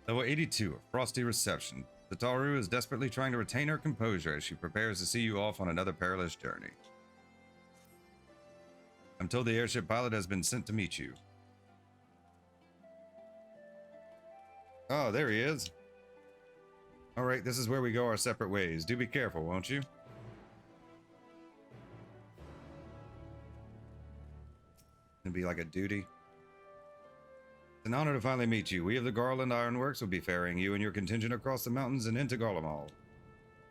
Level 82, Frosty Reception. Satoru is desperately trying to retain her composure as she prepares to see you off on another perilous journey. I'm told the airship pilot has been sent to meet you. Oh, there he is. Alright, this is where we go our separate ways. Do be careful, won't you? It'd be like a duty. It's an honor to finally meet you. We of the Garland Ironworks will be ferrying you and your contingent across the mountains and into Garlemald.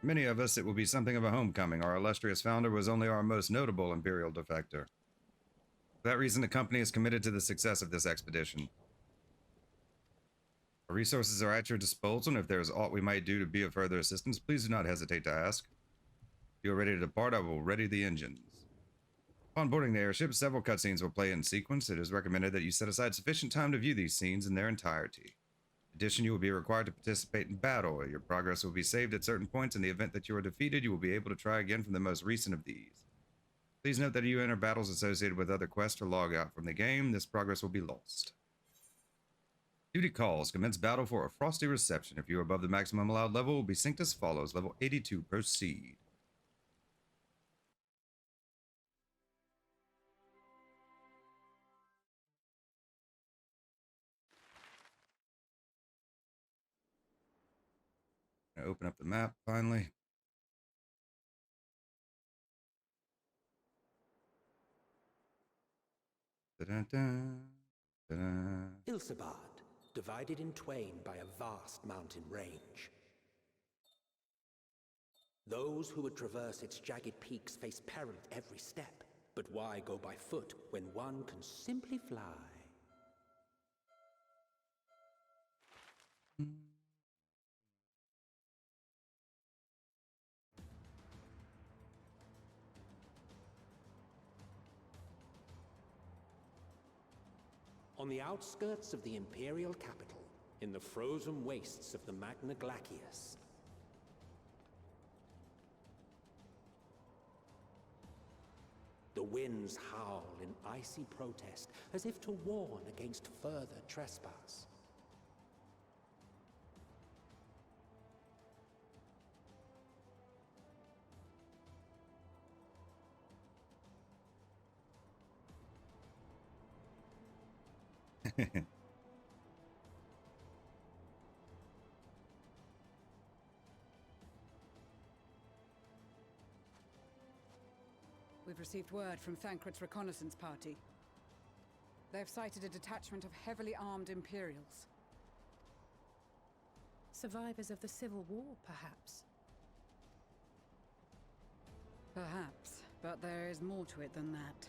For many of us, it will be something of a homecoming. Our illustrious founder was only our most notable Imperial defector. For that reason, the company is committed to the success of this expedition. Our resources are at your disposal, and if there is aught we might do to be of further assistance, please do not hesitate to ask. If you are ready to depart, I will ready the engines. Upon boarding the airship, several cutscenes will play in sequence. It is recommended that you set aside sufficient time to view these scenes in their entirety. In addition, you will be required to participate in battle. Your progress will be saved at certain points. In the event that you are defeated, you will be able to try again from the most recent of these. Please note that if you enter battles associated with other quests or log out from the game, this progress will be lost. Duty calls. Commence battle for a Frosty Reception. If you are above the maximum allowed level, will be synced as follows. Level 82, proceed. Open up the map finally. Ilsabad, divided in twain by a vast mountain range. Those who would traverse its jagged peaks face peril at every step. But why go by foot when one can simply fly? On the outskirts of the Imperial capital, in the frozen wastes of the Magna Glacius, the winds howl in icy protest, as if to warn against further trespass. We've received word from Thancred's reconnaissance party. They've sighted a detachment of heavily armed Imperials. Survivors of the Civil War, perhaps? Perhaps, but there is more to it than that.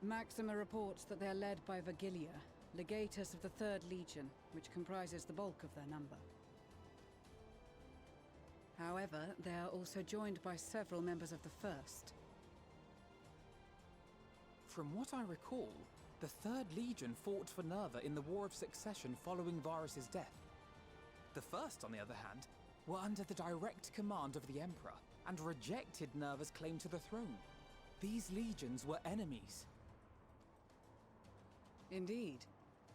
Maxima reports that they're led by Vergilia, legatus of the 3rd Legion, which comprises the bulk of their number. However, they are also joined by several members of the 1st. From what I recall, the 3rd Legion fought for Nerva in the War of Succession following Varus's death. The 1st, on the other hand, were under the direct command of the Emperor and rejected Nerva's claim to the throne. These legions were enemies. Indeed.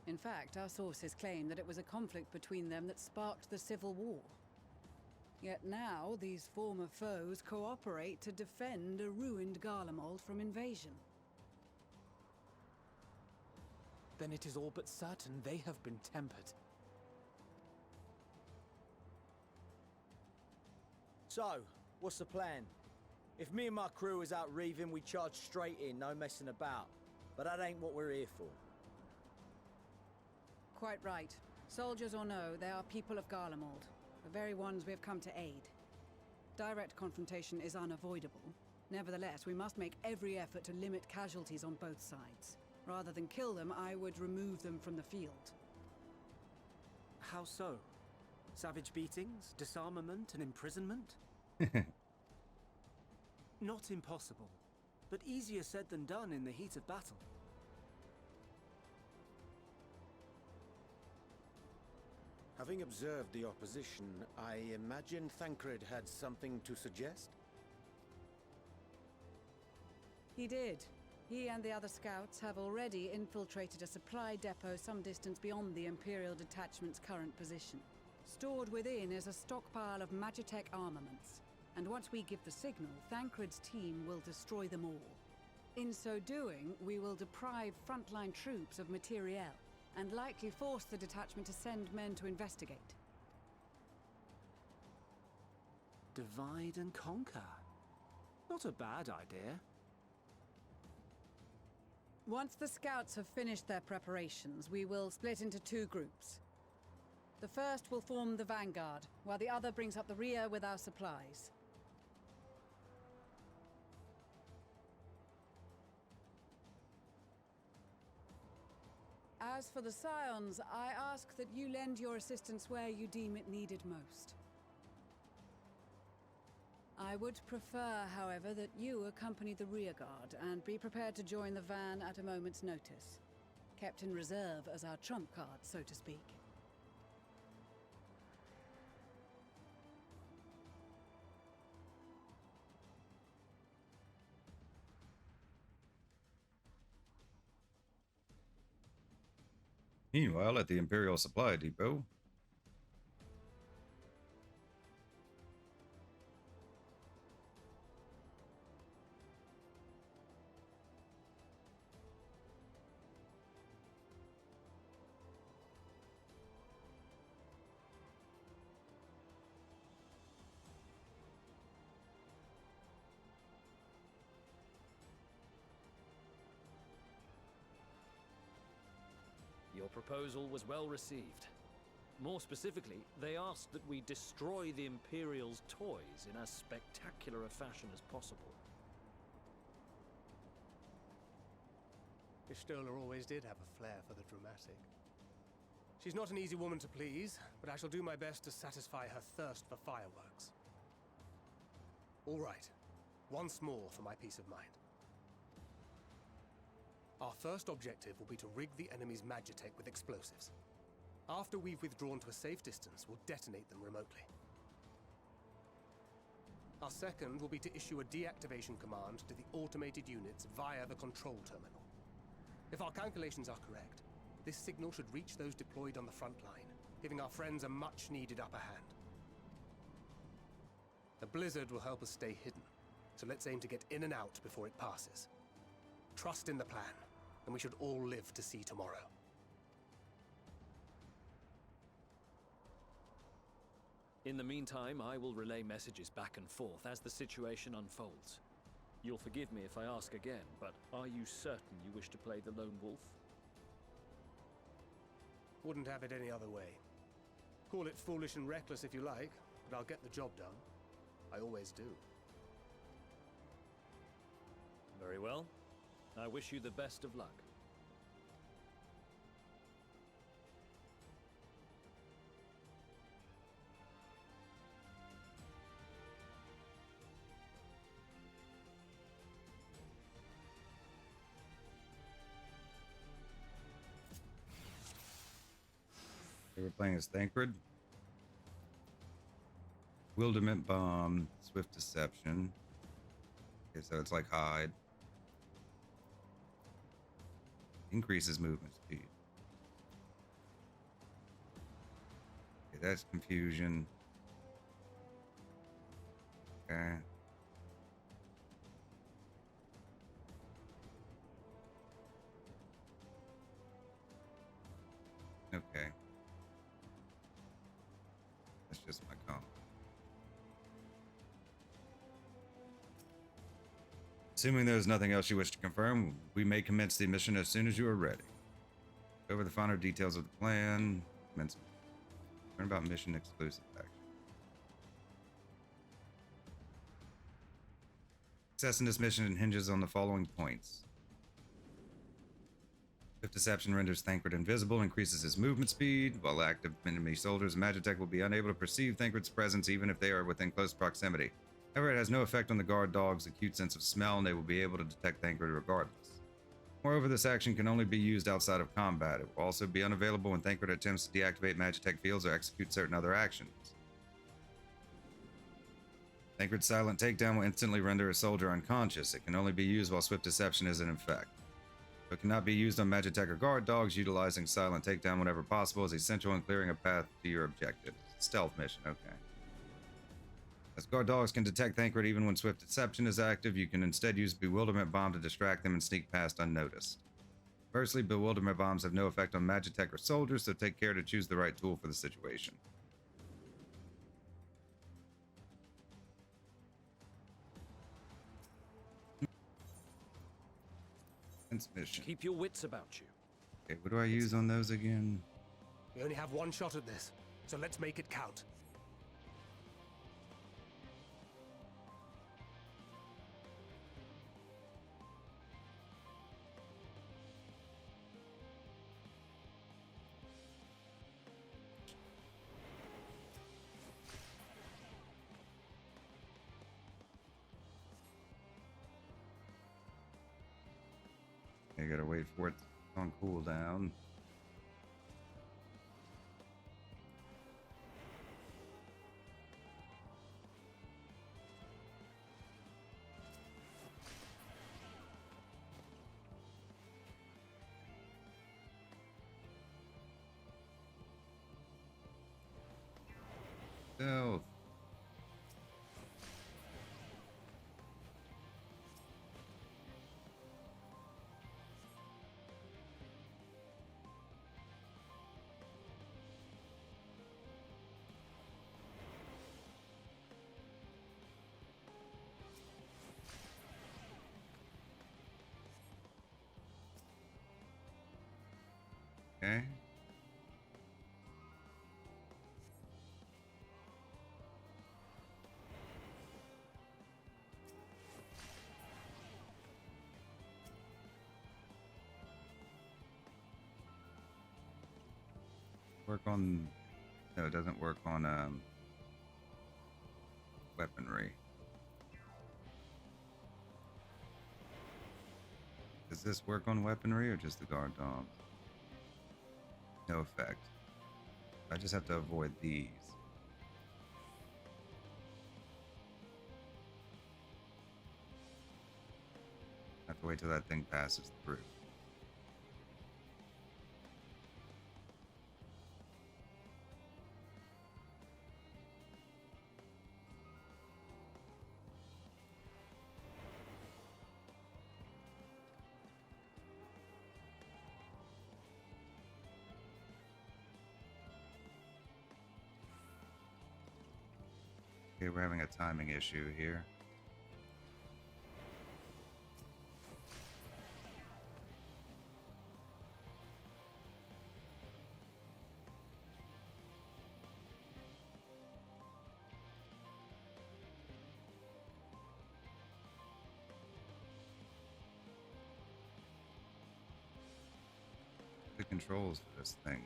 In fact, our sources claim that it was a conflict between them that sparked the Civil War. Yet now, these former foes cooperate to defend a ruined Garlemald from invasion. Then it is all but certain they have been tempered. So, what's the plan? If me and my crew is out reaving, we charge straight in, no messing about. But that ain't what we're here for. Quite right. Soldiers or no, they are people of Garlemald. The very ones we have come to aid. Direct confrontation is unavoidable. Nevertheless, we must make every effort to limit casualties on both sides. Rather than kill them, I would remove them from the field. How so? Savage beatings, disarmament, and imprisonment? Not impossible, but easier said than done in the heat of battle. Having observed the opposition, I imagine Thancred had something to suggest? He did. He and the other scouts have already infiltrated a supply depot some distance beyond the Imperial detachment's current position. Stored within is a stockpile of Magitech armaments, and once we give the signal, Thancred's team will destroy them all. In so doing, we will deprive frontline troops of materiel, and likely force the detachment to send men to investigate. Divide and conquer. Not a bad idea. Once the scouts have finished their preparations, we will split into two groups. The first will form the vanguard, while the other brings up the rear with our supplies. As for the Scions, I ask that you lend your assistance where you deem it needed most. I would prefer, however, that you accompany the rearguard and be prepared to join the van at a moment's notice. Kept in reserve as our trump card, so to speak. Meanwhile, at the Imperial Supply Depot, Your proposal was well received. More specifically, they asked that we destroy the Imperial's toys in as spectacular a fashion as possible. Istola always did have a flair for the dramatic. She's not an easy woman to please, but I shall do my best to satisfy her thirst for fireworks. All right, once more for my peace of mind. Our first objective will be to rig the enemy's Magitech with explosives. After we've withdrawn to a safe distance, we'll detonate them remotely. Our second will be to issue a deactivation command to the automated units via the control terminal. If our calculations are correct, this signal should reach those deployed on the front line, giving our friends a much-needed upper hand. The blizzard will help us stay hidden, so let's aim to get in and out before it passes. Trust in the plan, and we should all live to see tomorrow. In the meantime, I will relay messages back and forth as the situation unfolds. You'll forgive me if I ask again, but are you certain you wish to play the lone wolf? Wouldn't have it any other way. Call it foolish and reckless if you like, but I'll get the job done. I always do. Very well. I wish you the best of luck. they were playing as Thancred. Wilderment Bomb, Swift Deception. Okay, so it's like hide. Increases movement speed. Okay, that's confusion. Okay. Okay. That's just my comp. Assuming there's nothing else you wish to confirm, we may commence the mission as soon as you are ready. Go over the finer details of the plan. Learn about mission exclusive action. Success in this mission hinges on the following points. If deception renders Thancred invisible, increases his movement speed, while active enemy soldiers, Magitech will be unable to perceive Thancred's presence even if they are within close proximity. However, it has no effect on the guard dog's acute sense of smell, and they will be able to detect Thancred regardless. Moreover, this action can only be used outside of combat. It will also be unavailable when Thancred attempts to deactivate Magitech fields or execute certain other actions. Thancred's silent takedown will instantly render a soldier unconscious. It can only be used while swift deception is in effect. It cannot be used on Magitech or guard dogs. Utilizing silent takedown whenever possible is essential in clearing a path to your objective. Stealth mission, okay. As guard dogs can detect Thancred even when swift deception is active, you can instead use Bewilderment Bomb to distract them and sneak past unnoticed. Firstly, Bewilderment Bombs have no effect on Magitech or soldiers, so take care to choose the right tool for the situation. Mission. Keep your wits about you. Okay, what do I use on those again? We only have one shot at this, so let's make it count. I gotta wait for it on cooldown. Stealth. Okay. Work on... No, it doesn't work on weaponry. Does this work on weaponry or just the guard dogs? No effect. I just have to avoid these. I have to wait till that thing passes through. Okay, we're having a timing issue here. The controls for this thing.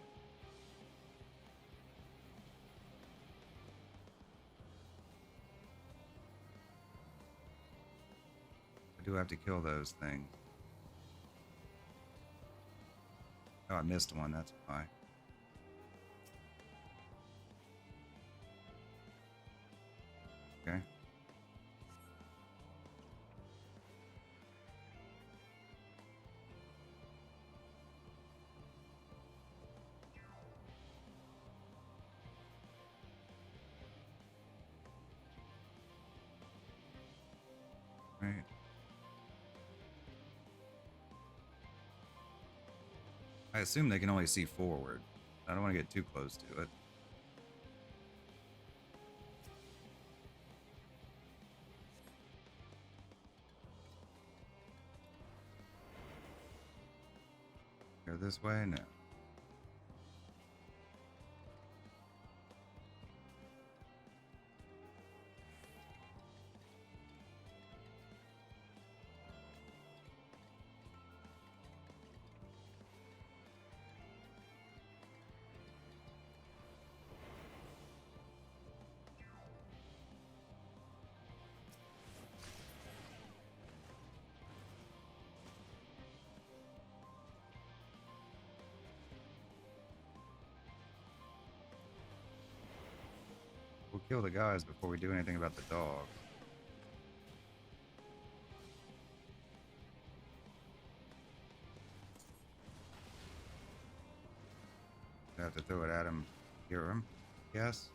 I do have to kill those things. Oh, I missed one, that's why. Okay. Right. I assume they can only see forward. I don't want to get too close to it. Go this way? No. We'll kill the guys before we do anything about the dogs. I have to throw it at him, hear him, yes.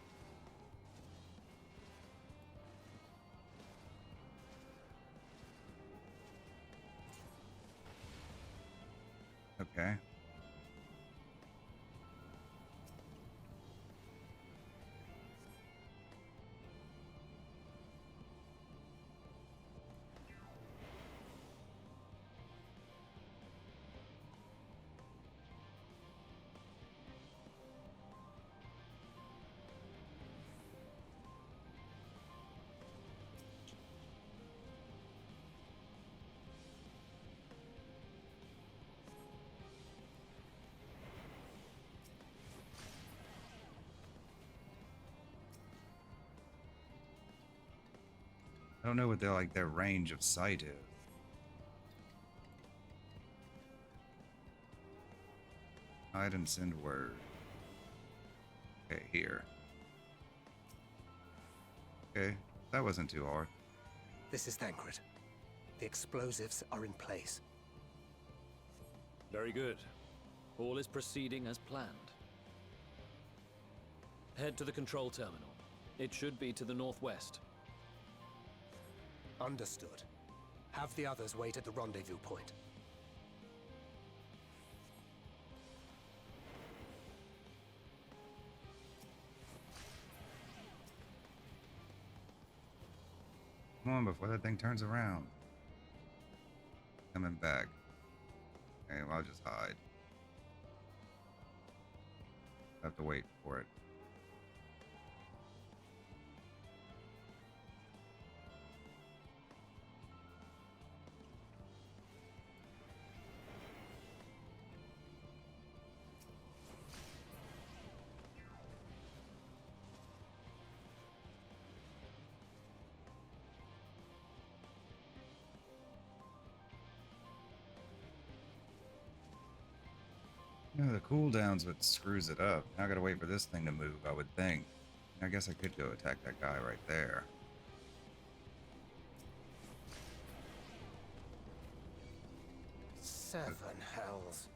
Okay. I don't know what their range of sight is. Hide and send word. Okay, here. Okay, that wasn't too hard. This is Thancred. The explosives are in place. Very good. All is proceeding as planned. Head to the control terminal. It should be to the northwest. Understood. Have the others wait at the rendezvous point. Come on, before that thing turns around. Coming back. Okay, well, I'll just hide. Have to wait for it. No, the cooldown's what screws it up. Now I gotta wait for this thing to move, I would think. I guess I could go attack that guy right there. Seven hells.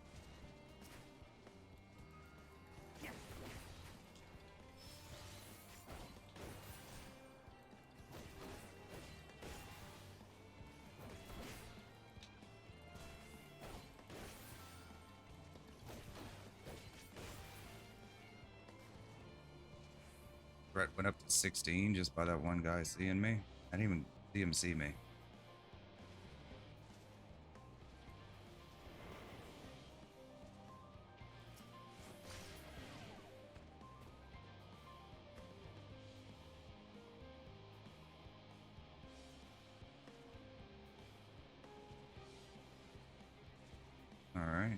Threat went up to 16 just by that one guy seeing me. I didn't even see him see me. All right.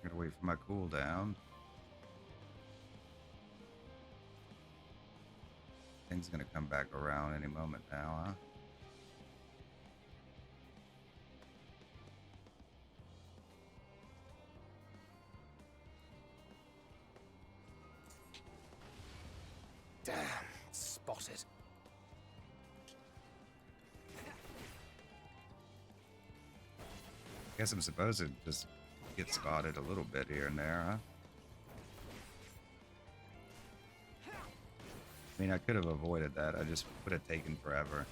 Gotta wait for my cooldown. Thing's gonna come back around any moment now, huh? Damn, spotted. Guess I'm supposed to just get spotted a little bit here and there, huh? I mean, I could have avoided that. I just would have taken forever.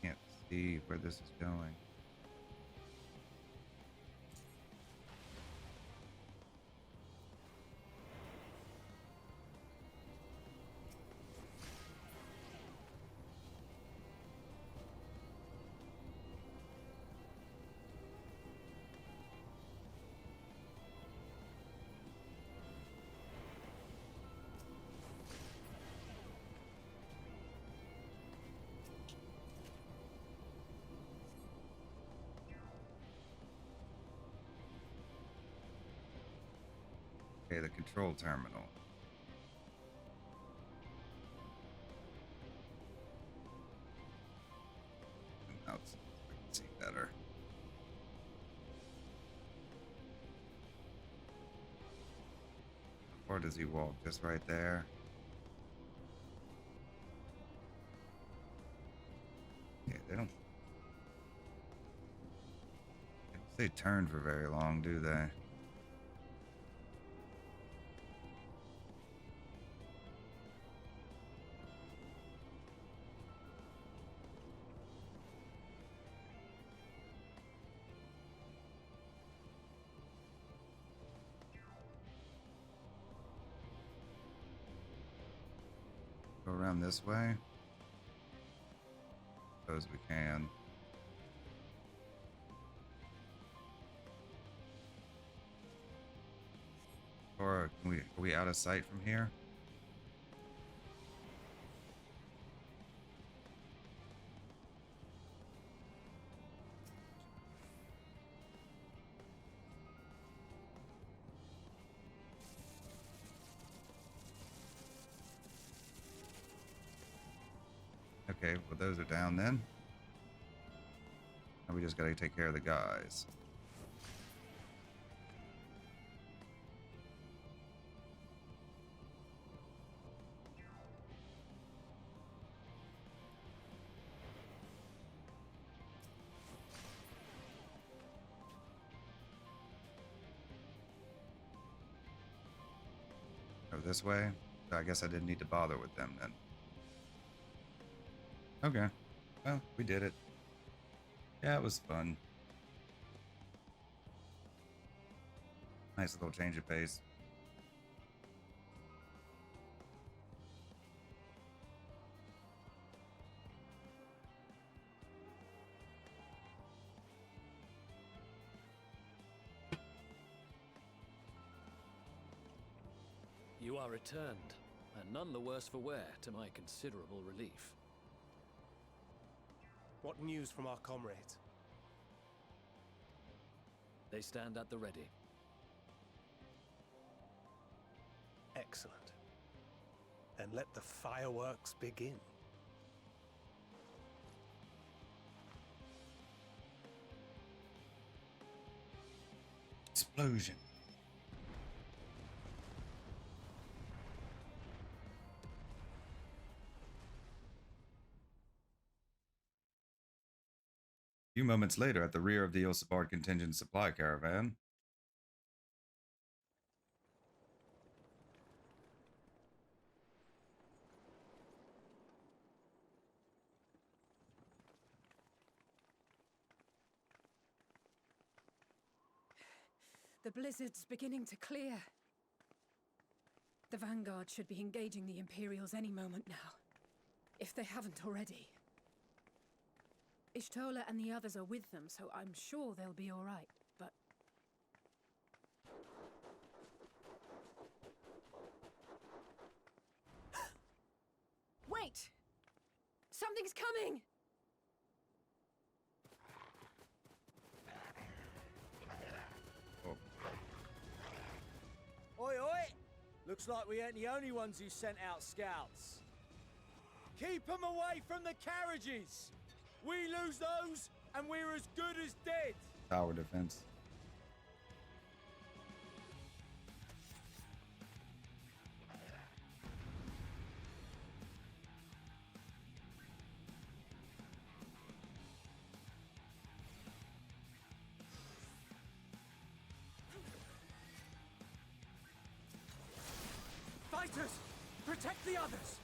Can't see where this is going. Okay, the control terminal. Now it's, I can see better. Or does he walk? Just right there. Yeah, they don't stay turned for very long, do they? Go around this way. Suppose we can. Or can are we out of sight from here? Okay, well those are down then. Now we just gotta take care of the guys. Go this way. I guess I didn't need to bother with them then. Okay. Well, we did it. Yeah, it was fun. Nice little change of pace. You are returned, and none the worse for wear, to my considerable relief. What news from our comrades? They stand at the ready. Excellent. Then let the fireworks begin. Explosion. A few moments later, at the rear of the Ilsabard contingent supply caravan. The blizzard's beginning to clear. The Vanguard should be engaging the Imperials any moment now, if they haven't already. Ishtola and the others are with them, so I'm sure they'll be all right, but... Wait! Something's coming! Oi, oi! Looks like we ain't the only ones who sent out scouts. Keep them away from the carriages! We lose those, and we're as good as dead! Tower defense. Fighters! Protect the others!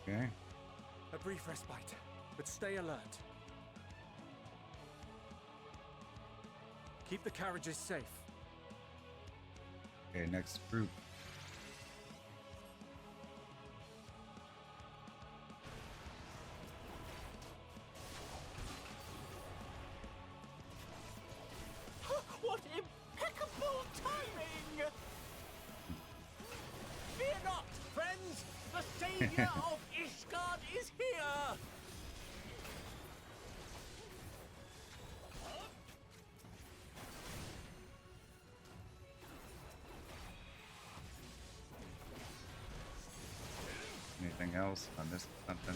Okay. A brief respite, but stay alert. Keep the carriages safe. Okay, next group. What impeccable timing! Fear not, friends! The savior of Ishgard is here! Anything else? I missed something.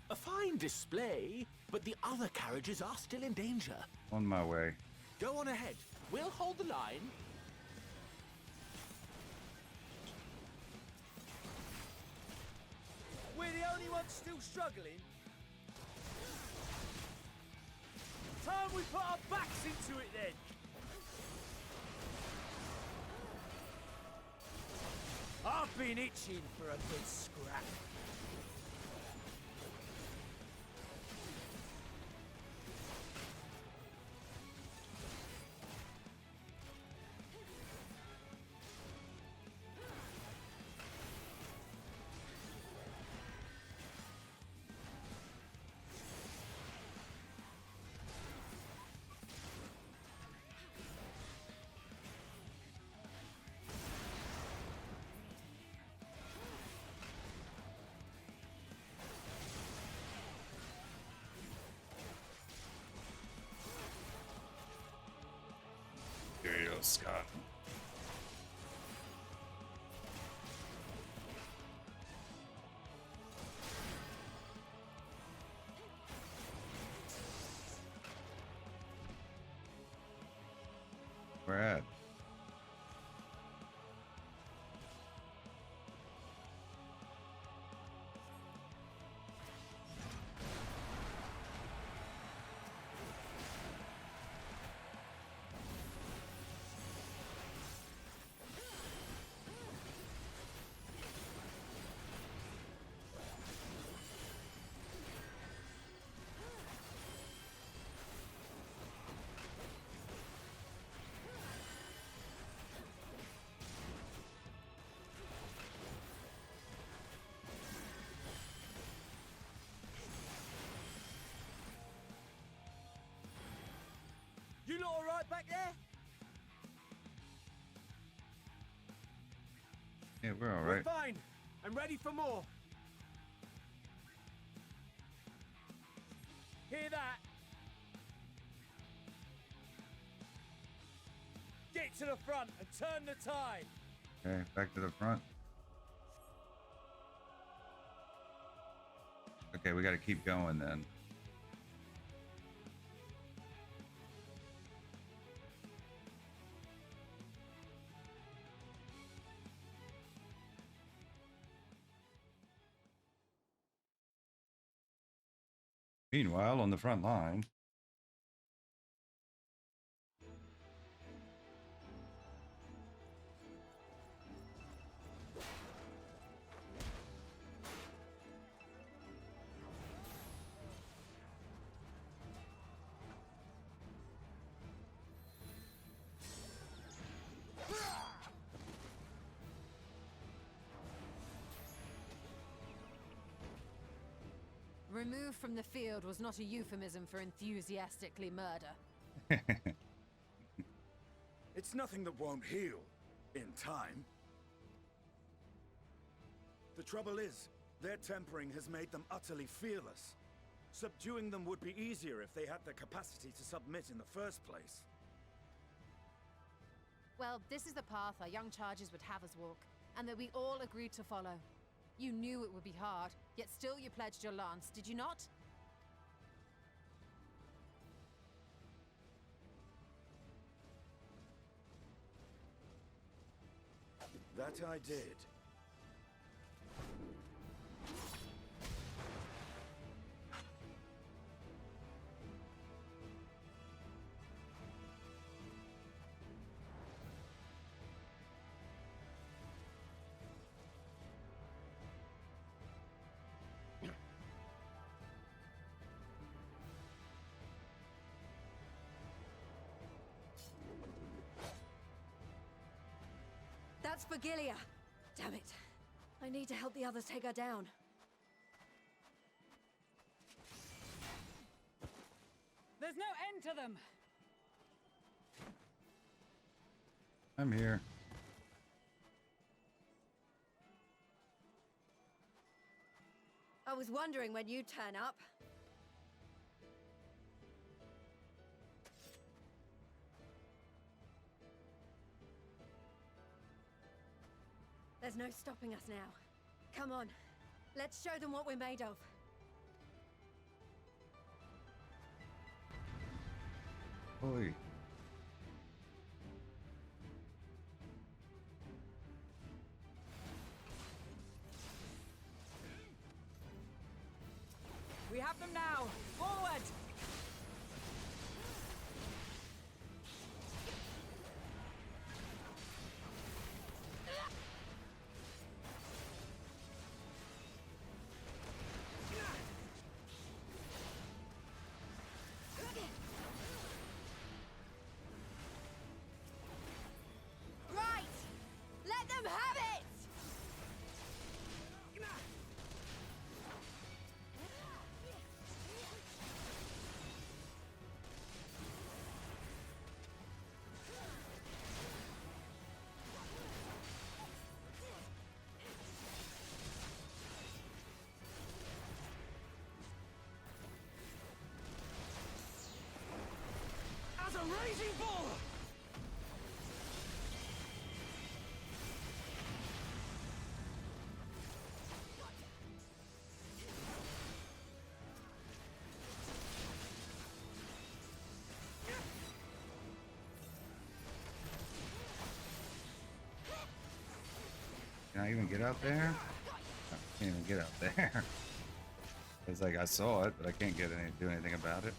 A fine display, but the other carriages are still in danger. On my way. Go on ahead. We'll hold the line. We're the only ones still struggling. Time we put our backs into it then. I've been itching for a good scrap. There you go, Scott. We're at. You lot all right back there? Yeah, we're all right. We're fine. I'm ready for more. Hear that? Get to the front and turn the tide. Okay, back to the front. Okay, we got to keep going then. Meanwhile, on the front line, Removed from the field was not a euphemism for enthusiastically murder. It's nothing that won't heal in time. The trouble is, their tempering has made them utterly fearless. Subduing them would be easier if they had the capacity to submit in the first place. Well, this is the path our young charges would have us walk, and that we all agreed to follow. You knew it would be hard, yet still you pledged your lance, did you not? That I did. That's Vigilia. Damn it. I need to help the others take her down. There's no end to them! I'm here. I was wondering when you'd turn up. There's no stopping us now. Come on. Let's show them what we're made of. Holy. We have them now! Forward! Right! Let them have it! As a raging bull! Can I even get out there? I can't even get out there. It's like I saw it, but I can't do anything about it.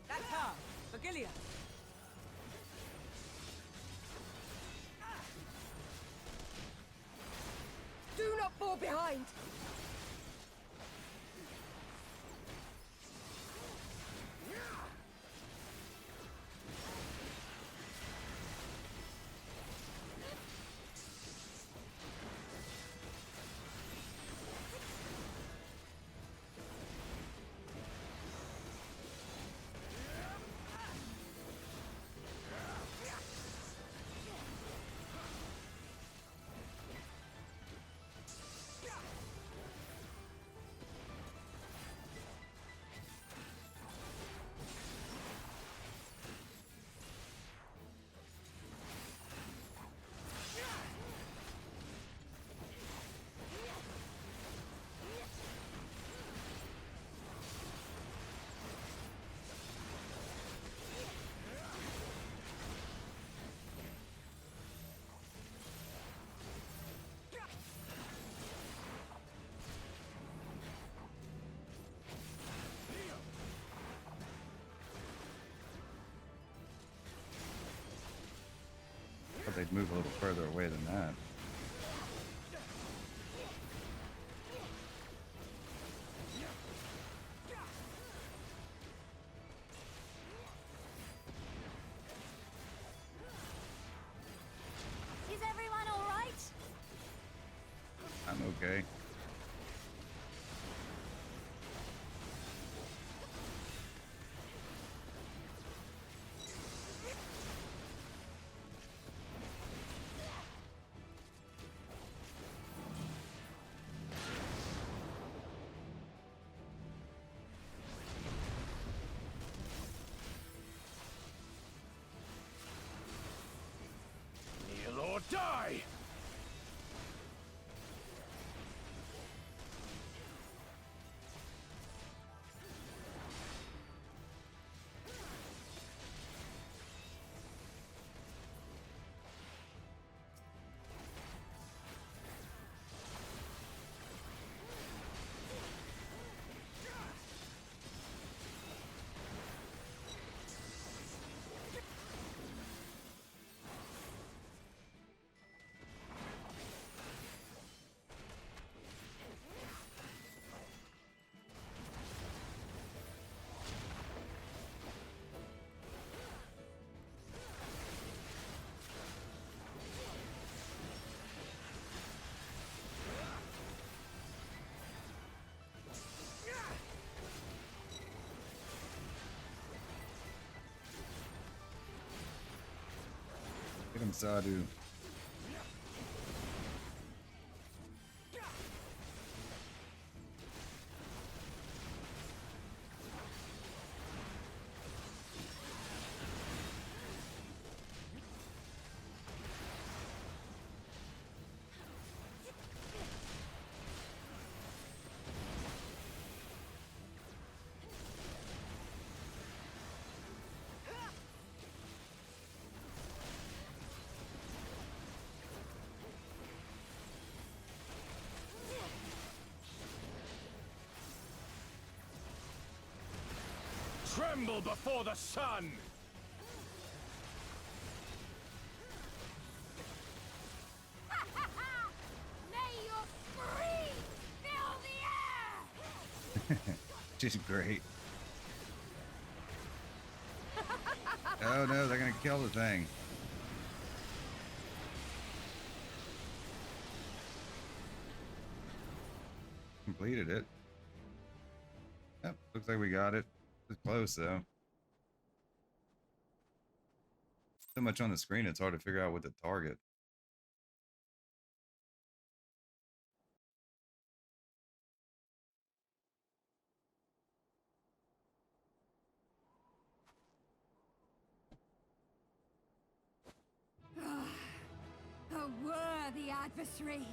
That's her! Vigilia! Do not fall behind! But they'd move a little further away than that. Is everyone all right? I'm okay. Kneel or die! Young Sadu. Tremble before the sun! May your scream fill the air! She's great. Oh no, they're gonna kill the thing. Completed it. Yep, looks like we got it. It's close though. So much on the screen, it's hard to figure out what to target. A worthy adversary.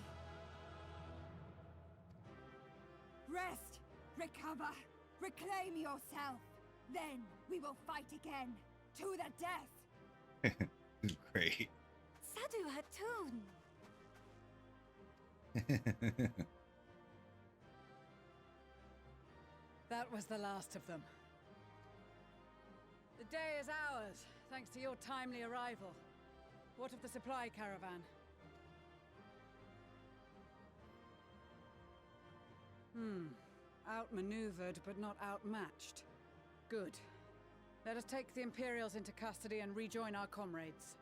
Rest, recover, reclaim yourself. Then we will fight again, to the death. It's great. Sadu Hatun. That was the last of them. The day is ours, thanks to your timely arrival. What of the supply caravan? Outmaneuvered, but not outmatched. Good. Let us take the Imperials into custody and rejoin our comrades.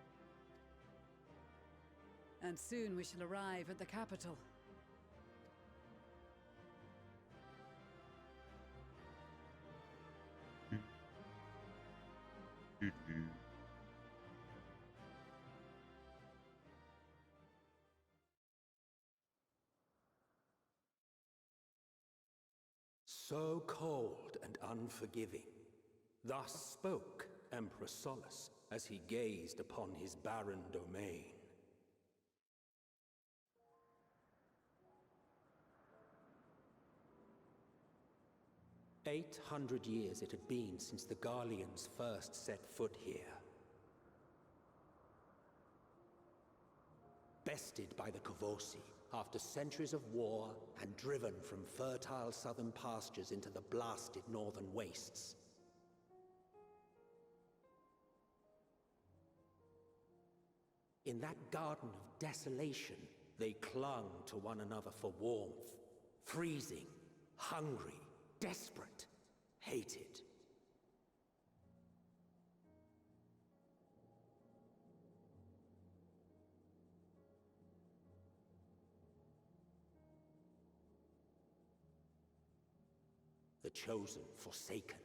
And soon we shall arrive at the capital. So cold and unforgiving. Thus spoke Emperor Solus as he gazed upon his barren domain. "800 years it had been since the Garleans first set foot here. Bested by the Kavosi, after centuries of war and driven from fertile southern pastures into the blasted northern wastes. In that garden of desolation, they clung to one another for warmth, freezing, hungry, desperate, hated. The chosen forsaken.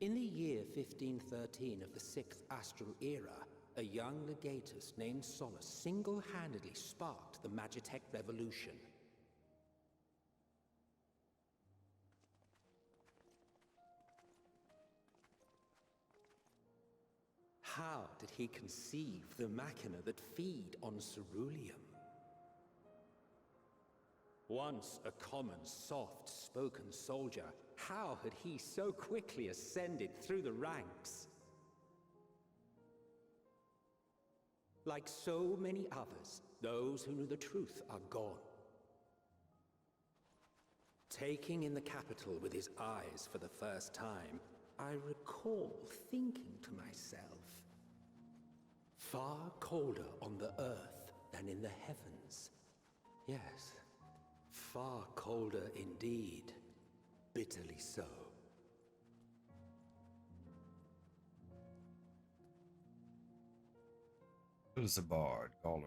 In the year 1513 of the 6th Astral Era, a young legatus named Solus single-handedly sparked the Magitech Revolution. How did he conceive the machina that feed on ceruleum? Once a common, soft-spoken soldier, how had he so quickly ascended through the ranks? Like so many others, those who knew the truth are gone. Taking in the capital with his eyes for the first time, I recall thinking to myself, far colder on the earth than in the heavens. Yes, far colder indeed. Bitterly so. Ilsabard, Gollum.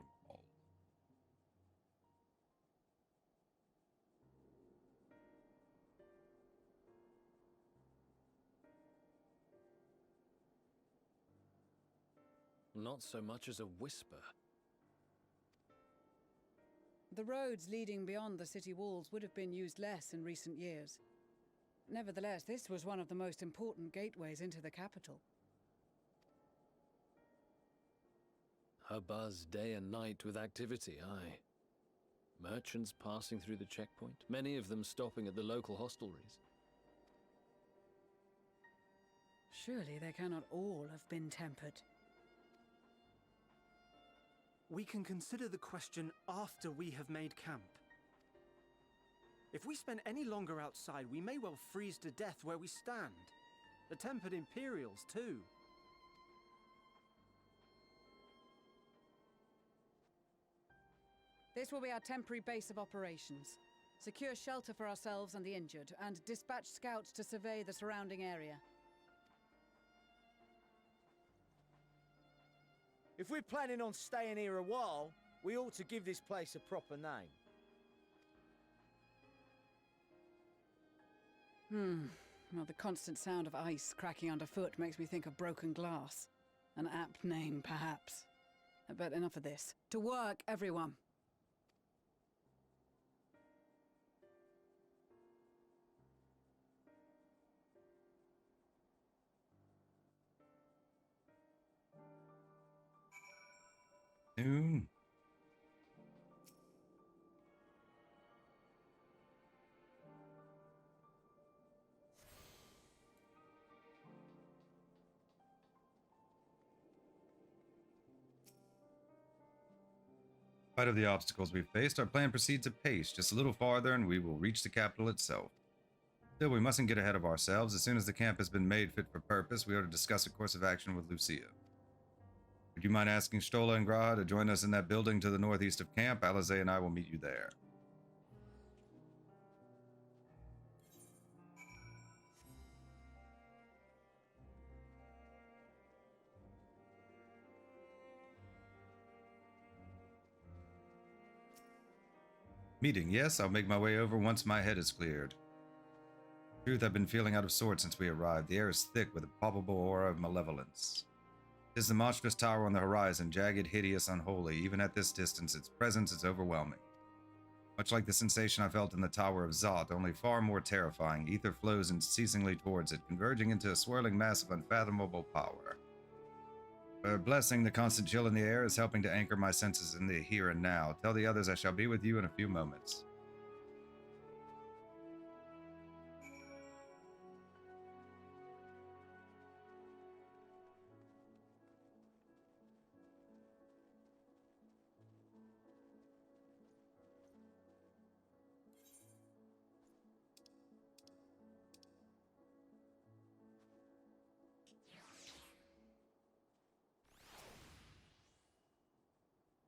Not so much as a whisper. The roads leading beyond the city walls would have been used less in recent years. Nevertheless, this was one of the most important gateways into the capital. A buzz day and night with activity, aye. Merchants passing through the checkpoint, many of them stopping at the local hostelries. Surely they cannot all have been tempered. We can consider the question after we have made camp. If we spend any longer outside, we may well freeze to death where we stand. The tempered Imperials, too. This will be our temporary base of operations. Secure shelter for ourselves and the injured, and dispatch scouts to survey the surrounding area. If we're planning on staying here a while, we ought to give this place a proper name. Well, the constant sound of ice cracking underfoot makes me think of broken glass. An apt name, perhaps. But enough of this. To work, everyone! Noon. In spite of the obstacles we've faced, our plan proceeds apace. Just a little farther and we will reach the capital itself. Still, we mustn't get ahead of ourselves. As soon as the camp has been made fit for purpose, we ought to discuss a course of action with Lucia. Would you mind asking Stola and Graha to join us in that building to the northeast of camp? Alizé and I will meet you there. Meeting, yes, I'll make my way over once my head is cleared. Truth, I've been feeling out of sorts since we arrived. The air is thick with a palpable aura of malevolence. It is the monstrous tower on the horizon, jagged, hideous, unholy. Even at this distance, its presence is overwhelming. Much like the sensation I felt in the Tower of Zot, only far more terrifying, ether flows unceasingly towards it, converging into a swirling mass of unfathomable power. A blessing, the constant chill in the air is helping to anchor my senses in the here and now. Tell the others I shall be with you in a few moments.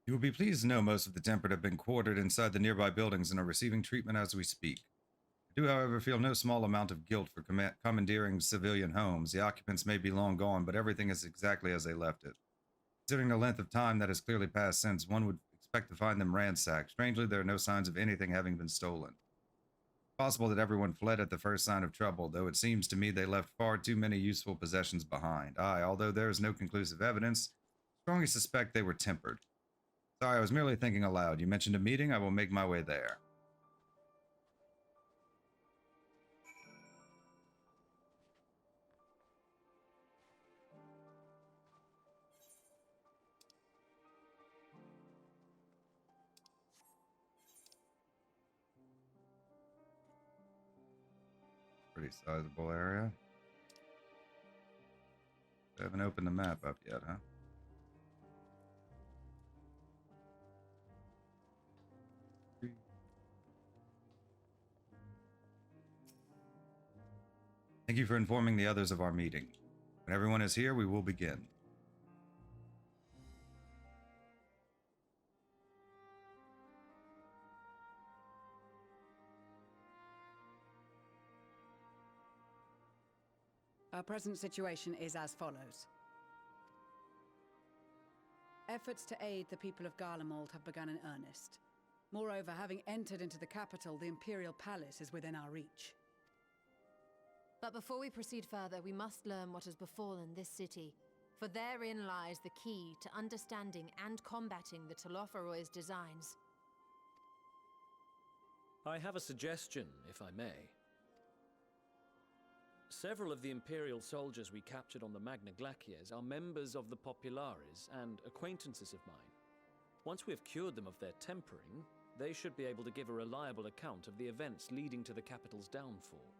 You will be pleased to know most of the tempered have been quartered inside the nearby buildings and are receiving treatment as we speak. I do, however, feel no small amount of guilt for commandeering civilian homes. The occupants may be long gone, but everything is exactly as they left it. Considering the length of time that has clearly passed since, one would expect to find them ransacked. Strangely, there are no signs of anything having been stolen. It's possible that everyone fled at the first sign of trouble, though it seems to me they left far too many useful possessions behind. Aye, although there is no conclusive evidence, I strongly suspect they were tempered. Sorry, I was merely thinking aloud. You mentioned a meeting. I will make my way there. Pretty sizable area. I haven't opened the map up yet, huh? Thank you for informing the others of our meeting. When everyone is here, we will begin. Our present situation is as follows. efforts to aid the people of Garlemald have begun in earnest. Moreover, having entered into the capital, the Imperial Palace is within our reach. But before we proceed further, we must learn what has befallen this city, for therein lies the key to understanding and combating the Telophoroid's designs. I have a suggestion, if I may. Several of the Imperial soldiers we captured on the Magna Glacies are members of the Populares and acquaintances of mine. Once we have cured them of their tempering, they should be able to give a reliable account of the events leading to the capital's downfall.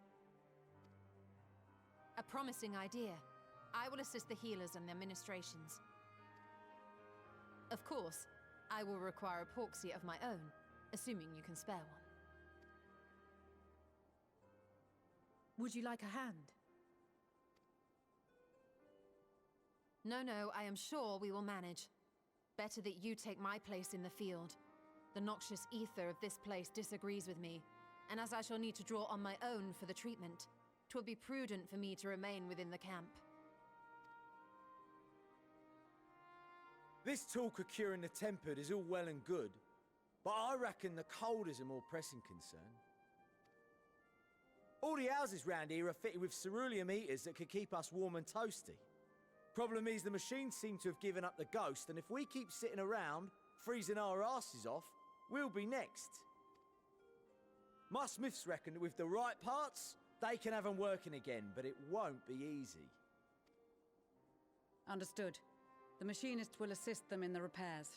A promising idea. I will assist the healers and their ministrations. Of course, I will require a proxy of my own, assuming you can spare one. Would you like a hand? No, I am sure we will manage. Better that you take my place in the field. The noxious ether of this place disagrees with me, and as I shall need to draw on my own for the treatment, 'twill be prudent for me to remain within the camp. This talk of curing the tempered is all well and good, but I reckon the cold is a more pressing concern. All the houses round here are fitted with ceruleum heaters that could keep us warm and toasty. Problem is, the machines seem to have given up the ghost, and if we keep sitting around, freezing our asses off, we'll be next. My smiths reckon that with the right parts, they can have them working again, but it won't be easy. Understood. The machinist will assist them in the repairs.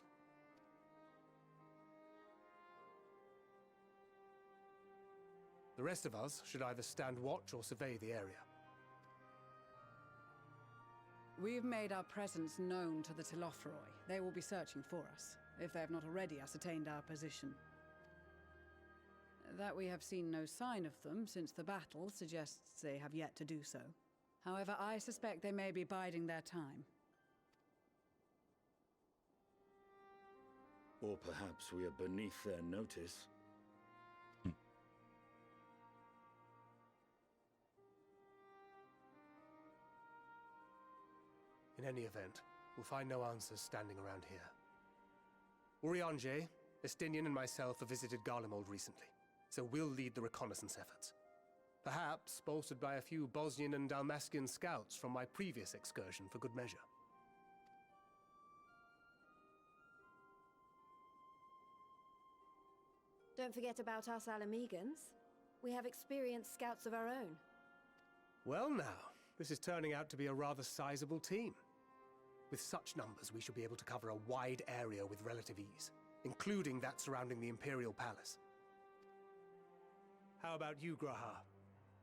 The rest of us should either stand watch or survey the area. We've made our presence known to the Telophoroi. They will be searching for us, if they have not already ascertained our position. That we have seen no sign of them since the battle suggests they have yet to do so. However, I suspect they may be biding their time. Or perhaps we are beneath their notice. In any event, we'll find no answers standing around here. Urianger, Estinian and myself have visited Garlemald recently, so we'll lead the reconnaissance efforts. Perhaps bolstered by a few Bosnian and Dalmatian scouts from my previous excursion for good measure. Don't forget about us Alamegans. We have experienced scouts of our own. Well now, this is turning out to be a rather sizable team. With such numbers, we should be able to cover a wide area with relative ease, including that surrounding the Imperial Palace. How about you, Graha?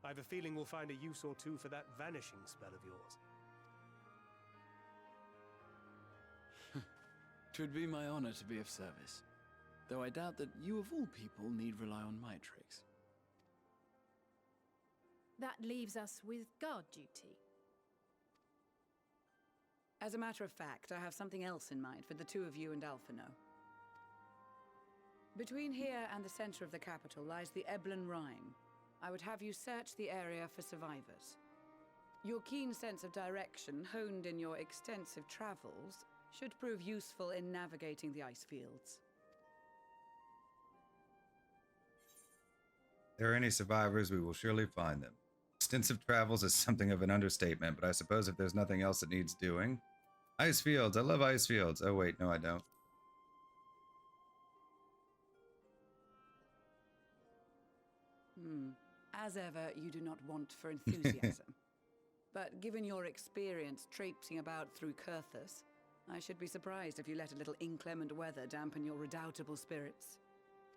I have a feeling we'll find a use or two for that vanishing spell of yours. 'Twould be my honor to be of service, though I doubt that you of all people need rely on my tricks. That leaves us with guard duty. As a matter of fact, I have something else in mind for the two of you and Alphino. Between here and the center of the capital lies the Eblan Rhine. I would have you search the area for survivors. Your keen sense of direction, honed in your extensive travels, should prove useful in navigating the ice fields. If there are any survivors, we will surely find them. Extensive travels is something of an understatement, but I suppose if there's nothing else that needs doing. Ice fields, I love ice fields. Oh wait, no I don't. As ever, you do not want for enthusiasm. But given your experience traipsing about through Kurthus, I should be surprised if you let a little inclement weather dampen your redoubtable spirits.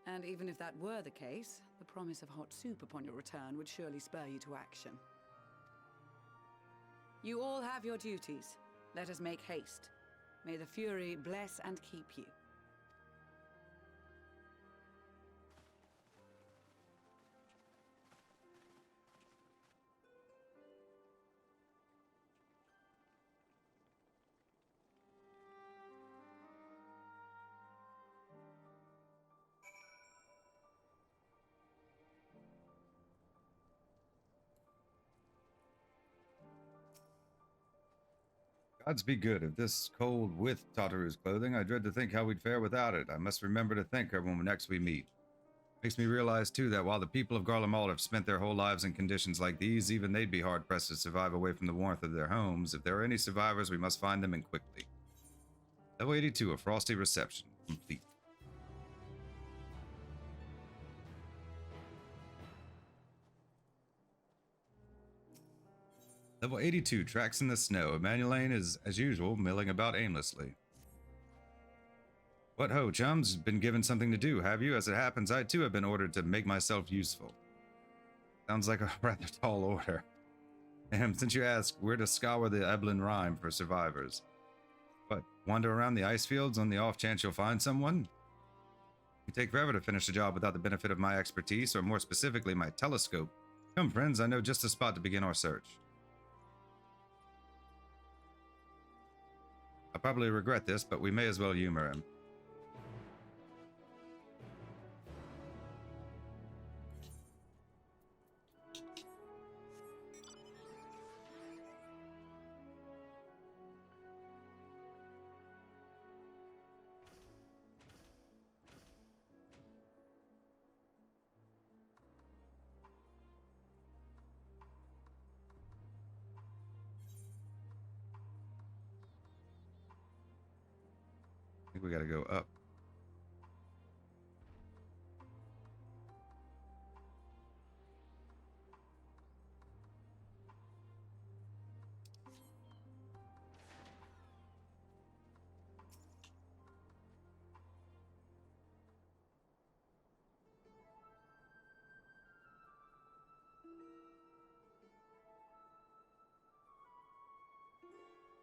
And even if that were the case, the promise of hot soup upon your return would surely spur you to action. You all have your duties. Let us make haste. May the Fury bless and keep you. Gods be good. If this cold with Tataru's clothing, I dread to think how we'd fare without it. I must remember to thank her when next we meet. Makes me realize, too, that while the people of Garlemald have spent their whole lives in conditions like these, even they'd be hard-pressed to survive away from the warmth of their homes. If there are any survivors, we must find them and quickly. Level 82, a Frosty reception. Complete. Level 82, tracks in the snow. Emanuelane is, as usual, milling about aimlessly. What ho, chums? Been given something to do, have you? As it happens, I too have been ordered to make myself useful. Sounds like a rather tall order. Since you ask, we're to scour the Eblin Rime for survivors. What, wander around the ice fields on the off chance you'll find someone? You take forever to finish the job without the benefit of my expertise, or more specifically, my telescope. Come, friends, I know just the spot to begin our search. I'll probably regret this, but we may as well humor him. I think we gotta go up.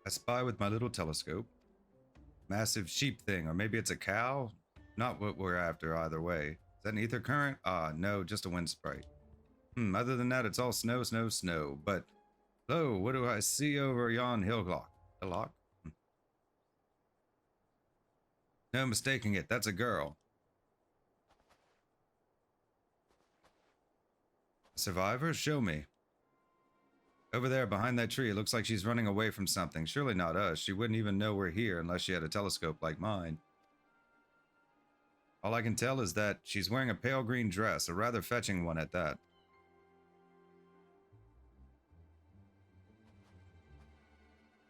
I spy with my little telescope. Massive sheep thing, or maybe it's a cow? Not what we're after either way. Is that an ether current? No, just a wind sprite. Other than that, it's all snow, snow, snow. But, lo, what do I see over yon hillock? Hillock? No mistaking it, that's a girl. Survivor? Show me. Over there, behind that tree, it looks like she's running away from something. Surely not us. She wouldn't even know we're here unless she had a telescope like mine. All I can tell is that she's wearing a pale green dress, a rather fetching one at that.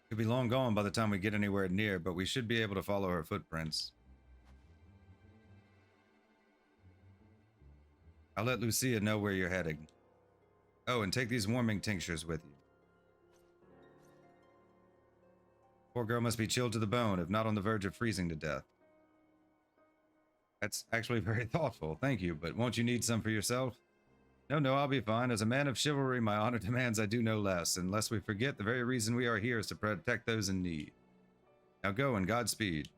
Could be long gone by the time we get anywhere near, but we should be able to follow her footprints. I'll let Lucia know where you're heading. Oh, and take these warming tinctures with you. Poor girl must be chilled to the bone, if not on the verge of freezing to death. That's actually very thoughtful, thank you, but won't you need some for yourself? No, I'll be fine. As a man of chivalry, my honor demands I do no less, unless we forget the very reason we are here is to protect those in need. Now go, and Godspeed.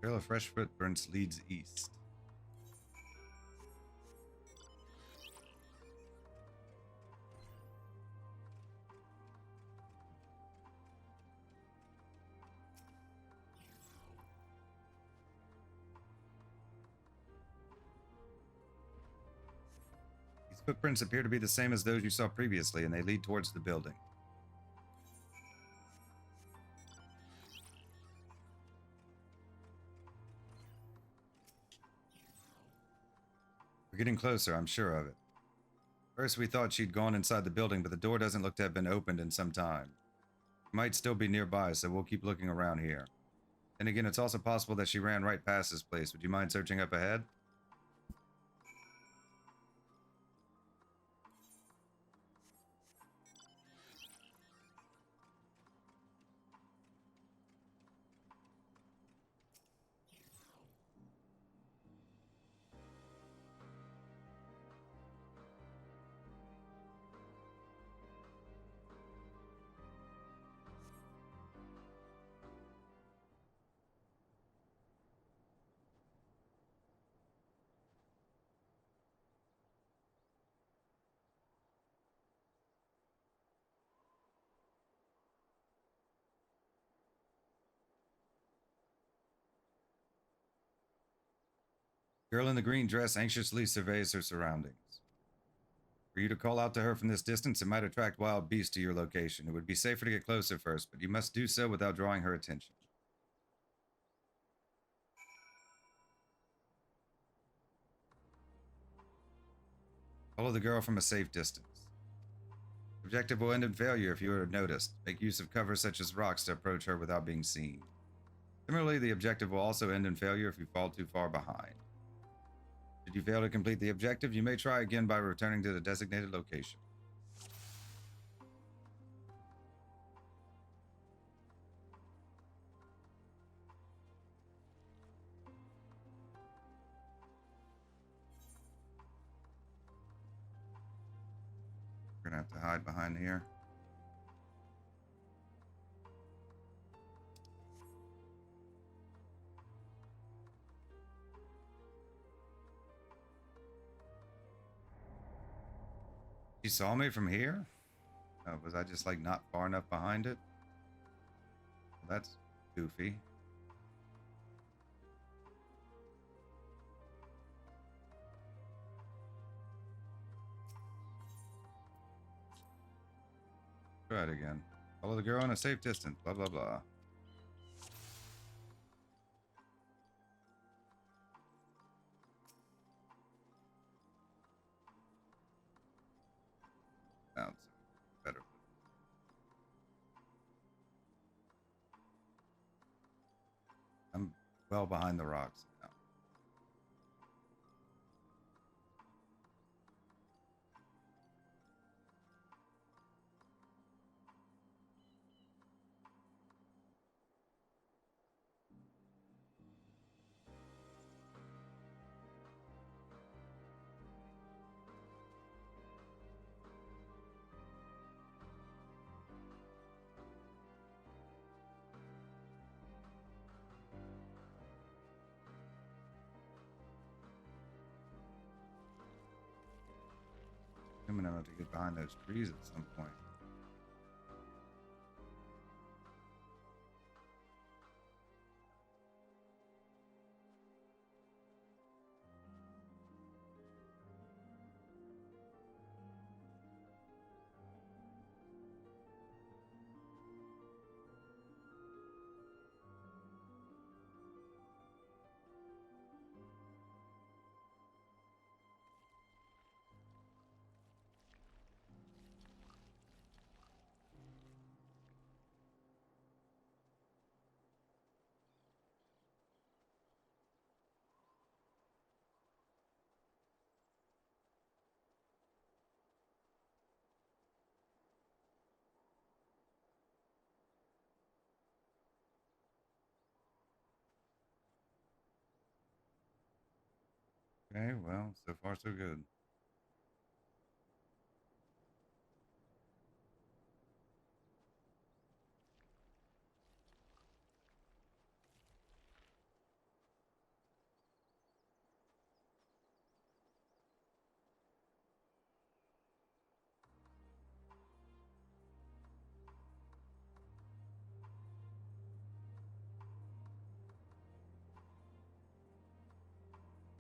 Trail of fresh footprints leads east. These footprints appear to be the same as those you saw previously, and they lead towards the building. We're getting closer, I'm sure of it. First, we thought she'd gone inside the building, but the door doesn't look to have been opened in some time. She might still be nearby, so we'll keep looking around here. And again, it's also possible that she ran right past this place. Would you mind searching up ahead? Girl in the green dress anxiously surveys her surroundings. For you to call out to her from this distance, it might attract wild beasts to your location. It would be safer to get closer first, but you must do so without drawing her attention. Follow the girl from a safe distance. Objective will end in failure if you are noticed. Make use of cover such as rocks to approach her without being seen. Similarly, the objective will also end in failure if you fall too far behind. Should you fail to complete the objective, you may try again by returning to the designated location. We're gonna have to hide behind here. She saw me from here? Was I just like not far enough behind it? Well, that's goofy. Try it again. Follow the girl in a safe distance. Blah, blah, blah. Sounds better. I'm well behind the rocks now. I'm gonna have to get behind those trees at some point. Okay, well, so far so good.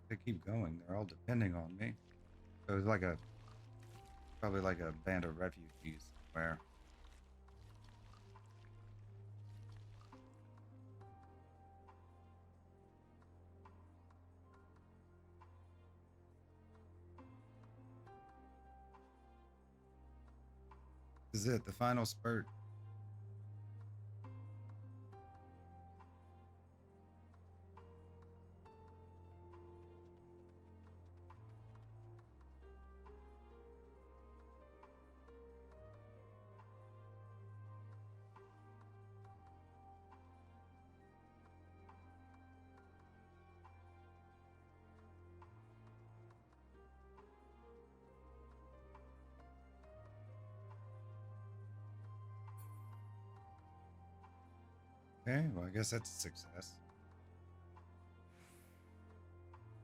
They keep going. They're all depending on me. So it's like probably like a band of refugees somewhere. This is it, the final spurt. Okay, well, I guess that's a success.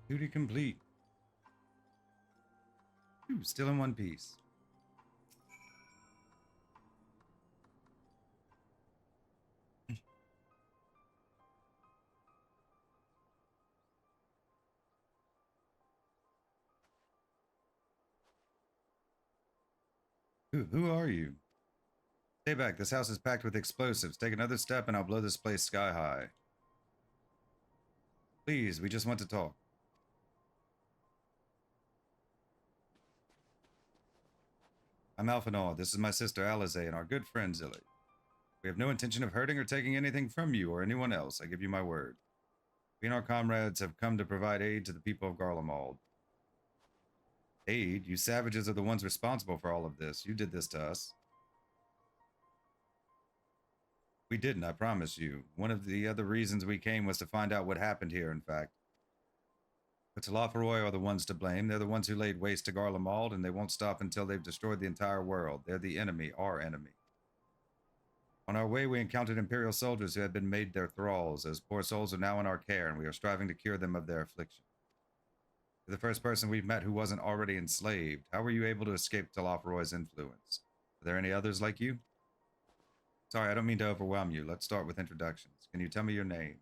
Duty complete. Ooh, still in one piece. Who are you? Stay back. This house is packed with explosives. Take another step and I'll blow this place sky high. Please, we just want to talk. I'm Alphanor. This is my sister Alize and our good friend Zilly. We have no intention of hurting or taking anything from you or anyone else. I give you my word. We and our comrades have come to provide aid to the people of Garlemald. Aid? You savages are the ones responsible for all of this. You did this to us. We didn't, I promise you. One of the other reasons we came was to find out what happened here, in fact. But Talafaroy are the ones to blame. They're the ones who laid waste to Garlemald, and they won't stop until they've destroyed the entire world. They're the enemy, our enemy. On our way, we encountered Imperial soldiers who had been made their thralls. Those poor souls are now in our care, and we are striving to cure them of their affliction. You're the first person we've met who wasn't already enslaved. How were you able to escape Talafaroy's influence? Are there any others like you? Sorry, I don't mean to overwhelm you. Let's start with introductions. Can you tell me your name?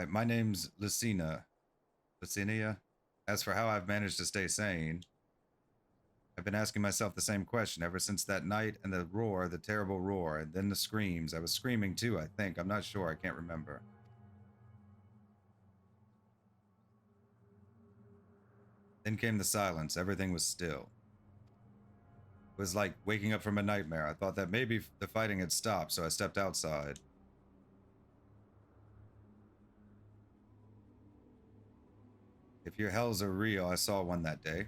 My name's Lucina. Lucinia? As for how I've managed to stay sane, I've been asking myself the same question ever since that night and the roar, the terrible roar, and then the screams. I was screaming too, I think. I'm not sure. I can't remember. Then came the silence. Everything was still. It was like waking up from a nightmare. I thought that maybe the fighting had stopped, so I stepped outside. If your hells are real, I saw one that day.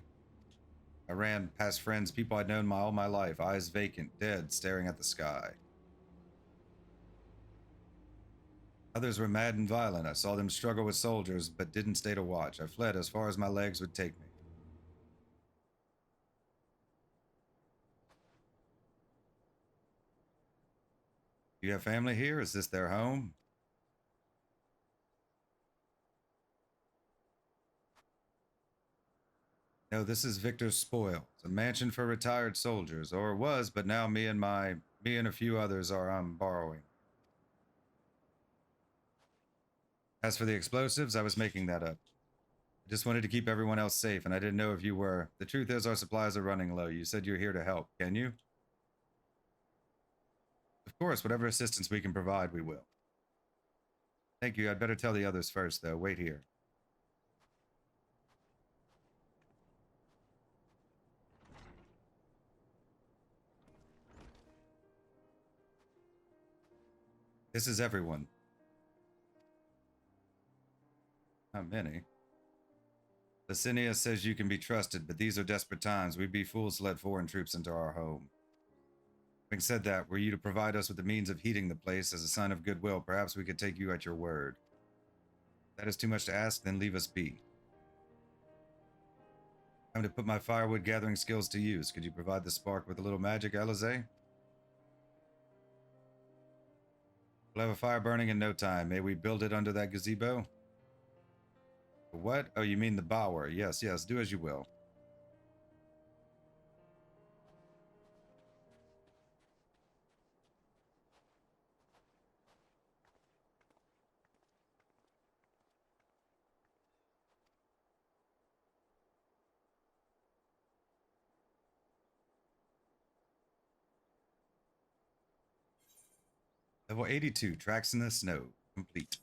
I ran past friends, people I'd known all my life, eyes vacant, dead, staring at the sky. Others were mad and violent. I saw them struggle with soldiers, but didn't stay to watch. I fled as far as my legs would take me. Do you have family here? Is this their home? No, this is Victor's Spoils, a mansion for retired soldiers, or it was, but now me and a few others are borrowing. As for the explosives, I was making that up. I just wanted to keep everyone else safe, and I didn't know if you were. The truth is, our supplies are running low. You said you're here to help. Can you? Of course, whatever assistance we can provide, we will. Thank you. I'd better tell the others first, though. Wait here. This is everyone. Not many. Licinia says you can be trusted, but these are desperate times. We'd be fools to let foreign troops into our home. Having said that, were you to provide us with the means of heating the place as a sign of goodwill, perhaps we could take you at your word. If that is too much to ask, then leave us be. Time to put my firewood gathering skills to use. Could you provide the spark with a little magic, Alize? We'll have a fire burning in no time. May we build it under that gazebo? What? Oh, you mean the bower. Yes, yes, do as you will. Level 82, Tracks in the Snow. Complete.